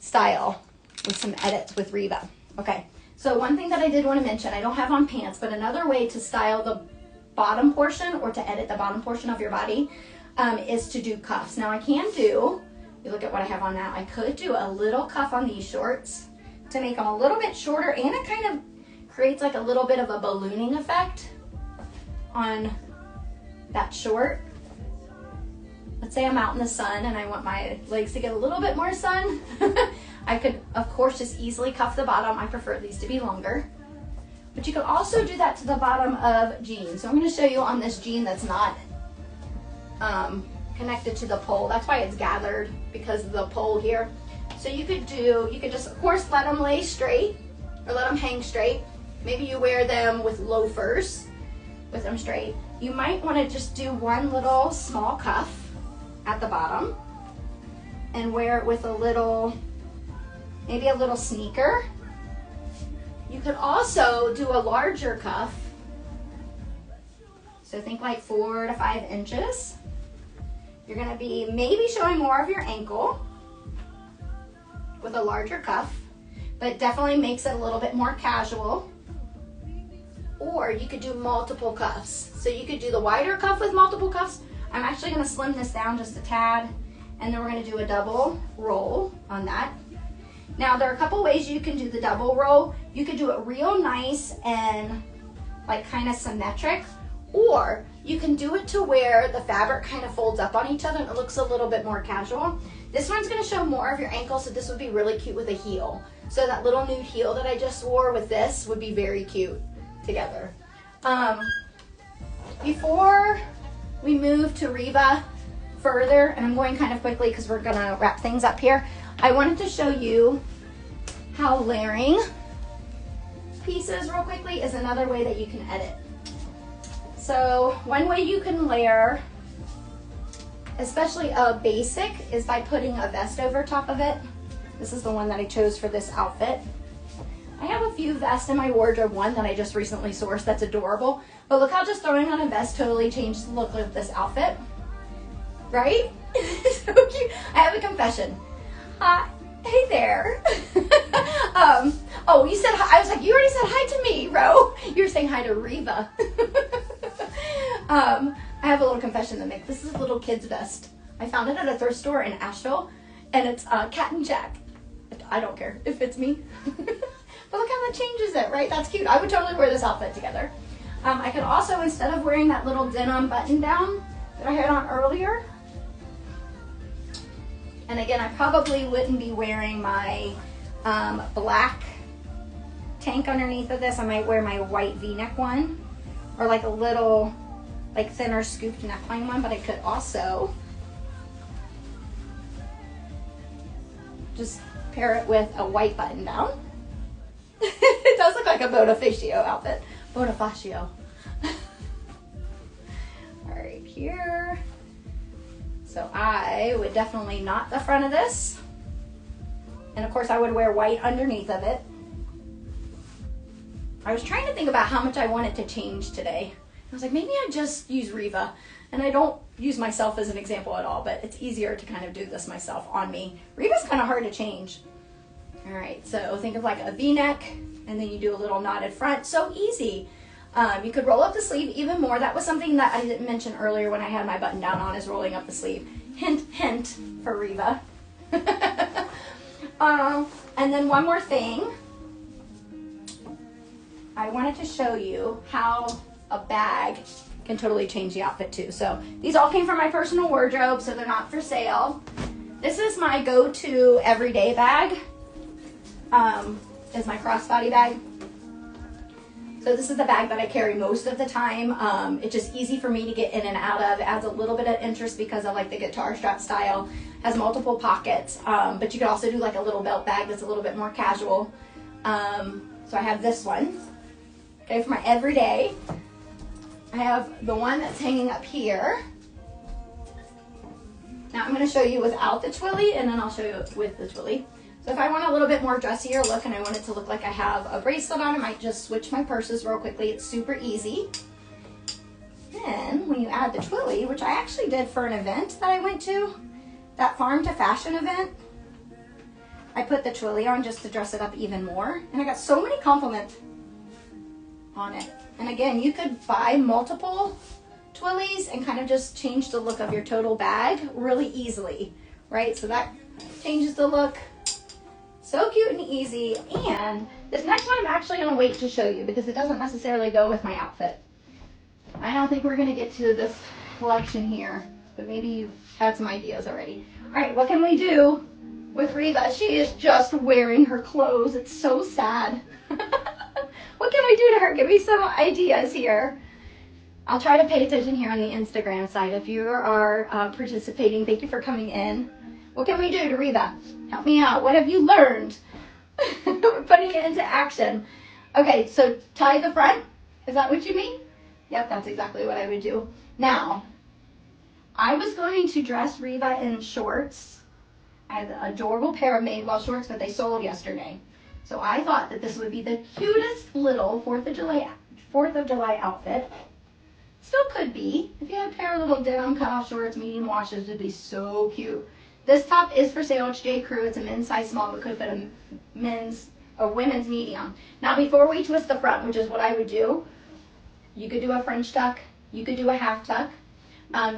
style with some edits with Reva. Okay, so one thing that I did want to mention, I don't have on pants, but another way to style the bottom portion or to edit the bottom portion of your body is to do cuffs. Now I can do, you look at what I have on now, I could do a little cuff on these shorts to make them a little bit shorter, and it kind of creates like a little bit of a ballooning effect on that short. Let's say I'm out in the sun and I want my legs to get a little bit more sun. I could, of course, just easily cuff the bottom. I prefer these to be longer. But you could also do that to the bottom of jeans. So I'm going to show you on this jean that's not connected to the pole. That's why it's gathered, because of the pole here. So you could just, of course, let them lay straight or let them hang straight. Maybe you wear them with loafers with them straight. You might want to just do one little small cuff at the bottom and wear it with maybe a little sneaker. You could also do a larger cuff. So think like 4 to 5 inches. You're gonna be maybe showing more of your ankle with a larger cuff, but it definitely makes it a little bit more casual. Or you could do multiple cuffs. So you could do the wider cuff with multiple cuffs. I'm actually gonna slim this down just a tad, and then we're gonna do a double roll on that. Now there are a couple ways you can do the double roll. You could do it real nice and like kind of symmetric, or you can do it to where the fabric kind of folds up on each other and it looks a little bit more casual. This one's gonna show more of your ankle, so this would be really cute with a heel. So that little nude heel that I just wore with this would be very cute together. Before we move to Reva further, and I'm going kind of quickly because we're gonna wrap things up here, I wanted to show you how layering pieces real quickly is another way that you can edit. So one way you can layer, especially a basic, is by putting a vest over top of it. This is the one that I chose for this outfit. I have a few vests in my wardrobe, one that I just recently sourced that's adorable, but look how just throwing on a vest totally changes the look of this outfit, right? So cute. I have a confession. Hey there. Oh, you said hi. I was like, you already said hi to me, Ro. You were saying hi to Reva. I have a little confession to make. This is a little kid's vest. I found it at a thrift store in Asheville, and it's Cat and Jack. I don't care. It fits me. But look how that changes it, right? That's cute. I would totally wear this outfit together. I could also, instead of wearing that little denim button down that I had on earlier, and again, I probably wouldn't be wearing my black tank underneath of this. I might wear my white V-neck one, or like a little, like thinner scooped neckline one, but I could also just pair it with a white button down. It does look like a Bonifacio outfit. Bonifacio. All right, here. So So I would definitely knot the front of this. And of course I would wear white underneath of it. I was trying to think about how much I wanted to change today. I was like, maybe I just use Reva. And I don't use myself as an example at all, but it's easier to kind of do this myself on me. Reva's kind of hard to change. All right, so think of like a V-neck, and then you do a little knotted front. So easy. You could roll up the sleeve even more. That was something that I didn't mention earlier when I had my button down on, is rolling up the sleeve. Hint, hint for Reva. And then one more thing. I wanted to show you how a bag can totally change the outfit too. So these all came from my personal wardrobe, so they're not for sale. This is my go-to everyday bag. Is my crossbody bag. So this is the bag that I carry most of the time. It's just easy for me to get in and out of. It adds a little bit of interest because I like the guitar strap style. Has multiple pockets, but you could also do like a little belt bag that's a little bit more casual. So I have this one, okay, for my everyday. I have the one that's hanging up here. Now I'm going to show you without the twilly, and then I'll show you with the twilly. So if I want a little bit more dressier look and I want it to look like I have a bracelet on, I might just switch my purses real quickly. It's super easy. Then when you add the twilly, which I actually did for an event that I went to, that Farm to Fashion event, I put the twilly on just to dress it up even more. And I got so many compliments on it. And again, you could buy multiple twillies and kind of just change the look of your total bag really easily, right? So that changes the look. So cute and easy. And this next one I'm actually going to wait to show you because it doesn't necessarily go with my outfit. I don't think we're going to get to this collection here, but maybe you've had some ideas already. All right, what can we do with Reva? She is just wearing her clothes. It's so sad. What can I do to her? Give me some ideas here. I'll try to pay attention here on the Instagram side. If you are participating, thank you for coming in. What can we do to Reva? Help me out. What have you learned? We're putting it into action. Okay, so tie the front. Is that what you mean? Yep, that's exactly what I would do. Now, I was going to dress Reva in shorts. I had an adorable pair of Madewell shorts, but they sold yesterday. So I thought that this would be the cutest little 4th of July outfit. Still could be. If you had a pair of little denim cutoff shorts, medium washes, it would be so cute. This top is for sale. It's J. Crew. It's a men's size small, but could fit a women's medium. Now, before we twist the front, which is what I would do, you could do a French tuck. You could do a half tuck.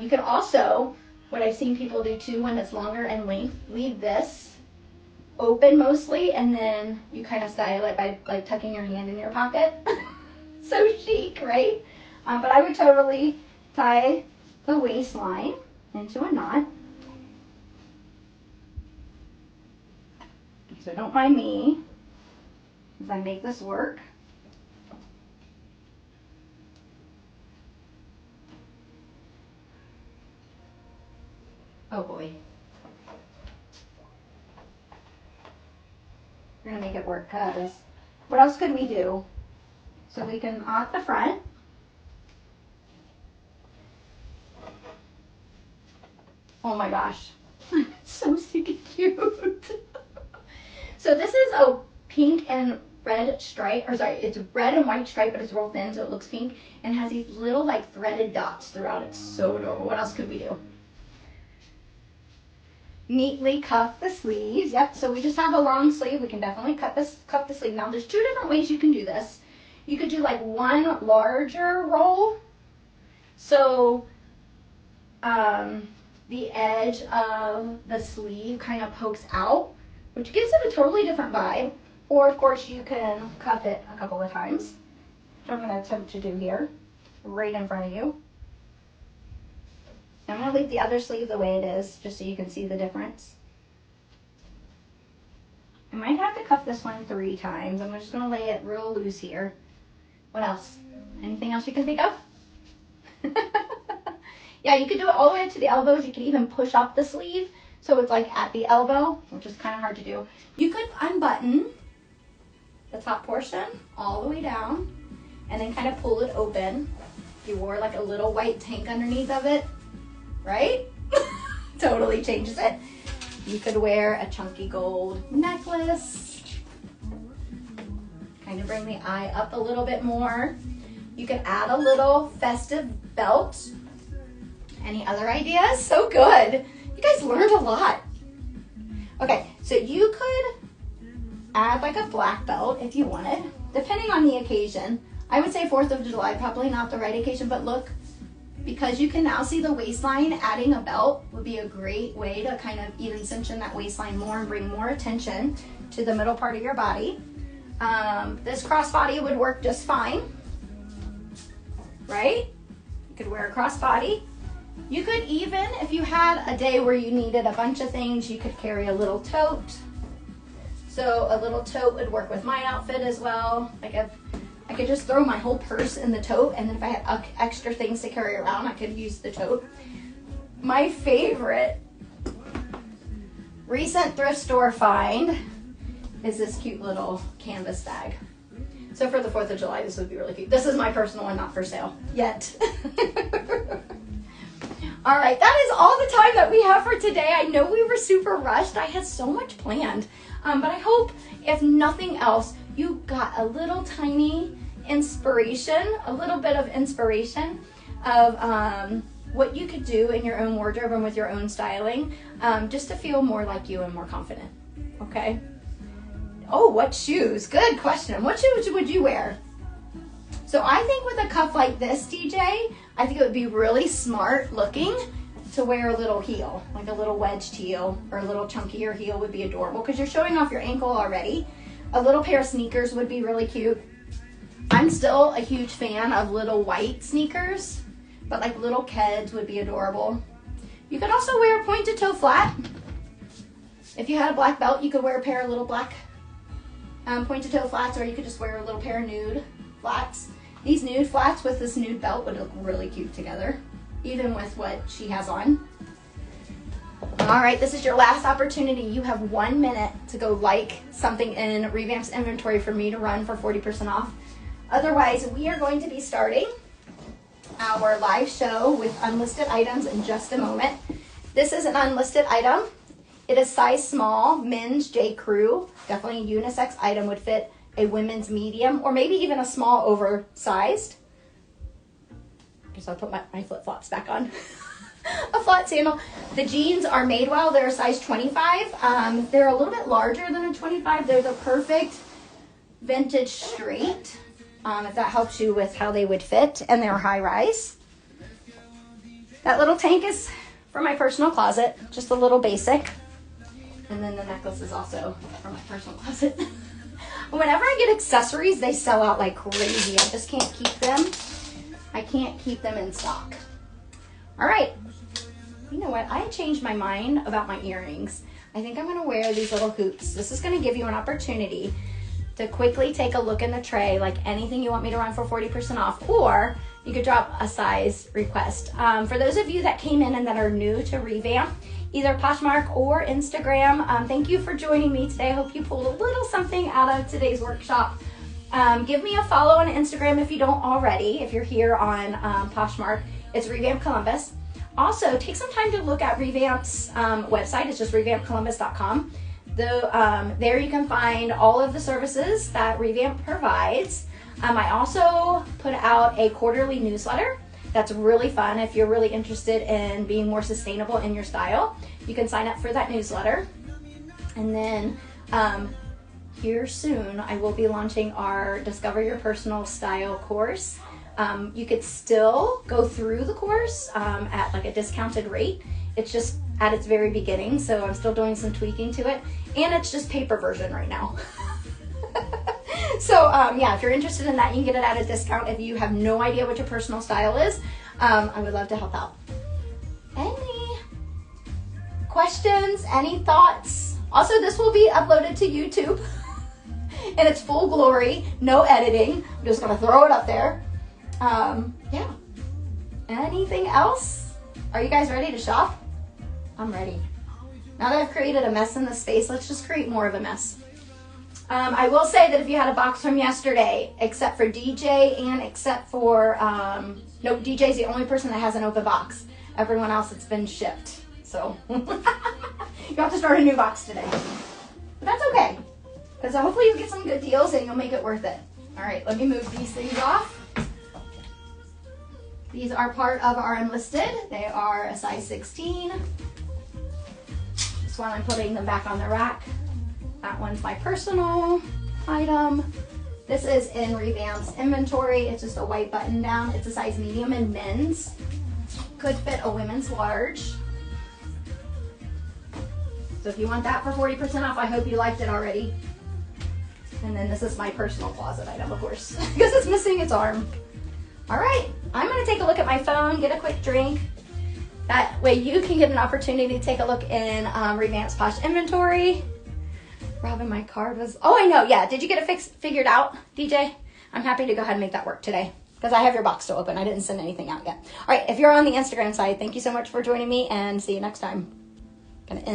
You could also, what I've seen people do too, when it's longer in length, leave this open mostly, and then you kind of style it by like tucking your hand in your pocket. So chic, right? But I would totally tie the waistline into a knot. So don't mind me as I make this work. Oh boy. We're gonna make it work, because what else could we do? So we can knot the front. Oh my gosh, so stinking cute. So this is a pink and red stripe, or sorry, it's red and white stripe, but it's real thin, so it looks pink, and has these little like threaded dots throughout. It's so adorable. What else could we do? Neatly cuff the sleeves. Yep, so we just have a long sleeve. We can definitely cuff the sleeve. Now there's two different ways you can do this. You could do like one larger roll. So the edge of the sleeve kind of pokes out, which gives it a totally different vibe. Or of course you can cuff it a couple of times, which I'm going to attempt to do here, right in front of you. I'm going to leave the other sleeve the way it is, just so you can see the difference. I might have to cuff this one 3 times. I'm just going to lay it real loose here. What else? Anything else you can think of? Yeah, you could do it all the way to the elbows. You could even push up the sleeve so it's like at the elbow, which is kind of hard to do. You could unbutton the top portion all the way down and then kind of pull it open. If you wore like a little white tank underneath of it, right? Totally changes it. You could wear a chunky gold necklace. Kind of bring the eye up a little bit more. You could add a little festive belt. Any other ideas? So good. You guys learned a lot. Okay, so you could add like a black belt if you wanted, depending on the occasion. I would say 4th of July, probably not the right occasion, but look, because you can now see the waistline, adding a belt would be a great way to kind of even cinch in that waistline more and bring more attention to the middle part of your body. This crossbody would work just fine, right? You could wear a crossbody. You could even, if you had a day where you needed a bunch of things, you could carry a little tote. So a little tote would work with my outfit as well. Like if I could just throw my whole purse in the tote, and then if I had extra things to carry around, I could use the tote. My favorite recent thrift store find is this cute little canvas bag. So for the 4th of July, this would be really cute. This is my personal one, not for sale yet. All right, that is all the time that we have for today. I know we were super rushed. I had so much planned, but I hope, if nothing else, you got a little tiny inspiration, a little bit of inspiration of what you could do in your own wardrobe and with your own styling, just to feel more like you and more confident, okay? Oh, what shoes? Good question. What shoes would you wear? So I think with a cuff like this, DJ, I think it would be really smart looking to wear a little heel, like a little wedged heel or a little chunkier heel would be adorable because you're showing off your ankle already. A little pair of sneakers would be really cute. I'm still a huge fan of little white sneakers, but like little Keds would be adorable. You could also wear a pointed toe flat. If you had a black belt, you could wear a pair of little black pointed toe flats, or you could just wear a little pair of nude flats. These nude flats with this nude belt would look really cute together, even with what she has on. All right, this is your last opportunity. You have 1 minute to go like something in Revamp's inventory for me to run for 40% off. Otherwise, we are going to be starting our live show with unlisted items in just a moment. This is an unlisted item. It is size small, men's J. Crew. Definitely a unisex item, would fit a women's medium, or maybe even a small oversized. Just I'll put my flip-flops back on. A flat sandal. The jeans are Madewell. They're a size 25. They're a little bit larger than a 25. They're the perfect vintage straight, if that helps you with how they would fit, and they're high rise. That little tank is for my personal closet, just a little basic. And then the necklace is also for my personal closet. Whenever I get accessories, they sell out like crazy. I just can't keep them. I can't keep them in stock. All right. You know what? I changed my mind about my earrings. I think I'm going to wear these little hoops. This is going to give you an opportunity to quickly take a look in the tray, like anything you want me to run for 40% off, or you could drop a size request. For those of you that came in and that are new to Revamp, either Poshmark or Instagram, thank you for joining me today. I hope you pulled a little something out of today's workshop. Give me a follow on Instagram if you don't already. If you're here on Poshmark, it's Revamp Columbus. Also, take some time to look at Revamp's website. It's just revampcolumbus.com. There you can find all of the services that Revamp provides. I also put out a quarterly newsletter that's really fun. If you're really interested in being more sustainable in your style, you can sign up for that newsletter. And then here soon, I will be launching our Discover Your Personal Style course. You could still go through the course at like a discounted rate. It's just at its very beginning, so I'm still doing some tweaking to it. And it's just paper version right now. So yeah, if you're interested in that, you can get it at a discount. If you have no idea what your personal style is, I would love to help out. Any questions? Any thoughts? Also, this will be uploaded to YouTube in its full glory, no editing. I'm just gonna throw it up there. Yeah. Anything else? Are you guys ready to shop? I'm ready. Now that I've created a mess in the space, let's just create more of a mess. I will say that if you had a box from yesterday, except for DJ and except for, no, DJ's the only person that has an open box. Everyone else, it's been shipped. So you have to start a new box today. But that's okay, because hopefully you'll get some good deals and you'll make it worth it. All right, let me move these things off. These are part of our Enlisted. They are a size 16. This one I'm putting them back on the rack. That one's my personal item. This is in Revamp's inventory. It's just a white button down. It's a size medium in men's. Could fit a women's large. So if you want that for 40% off, I hope you liked it already. And then this is my personal closet item, of course, because it's missing its arm. All right, I'm gonna take a look at my phone, get a quick drink. That way you can get an opportunity to take a look in Revamp's Posh inventory. Robin, my card was, oh, I know, yeah. Did you get it figured out, DJ? I'm happy to go ahead and make that work today because I have your box still open. I didn't send anything out yet. All right, if you're on the Instagram side, thank you so much for joining me and see you next time. Gonna end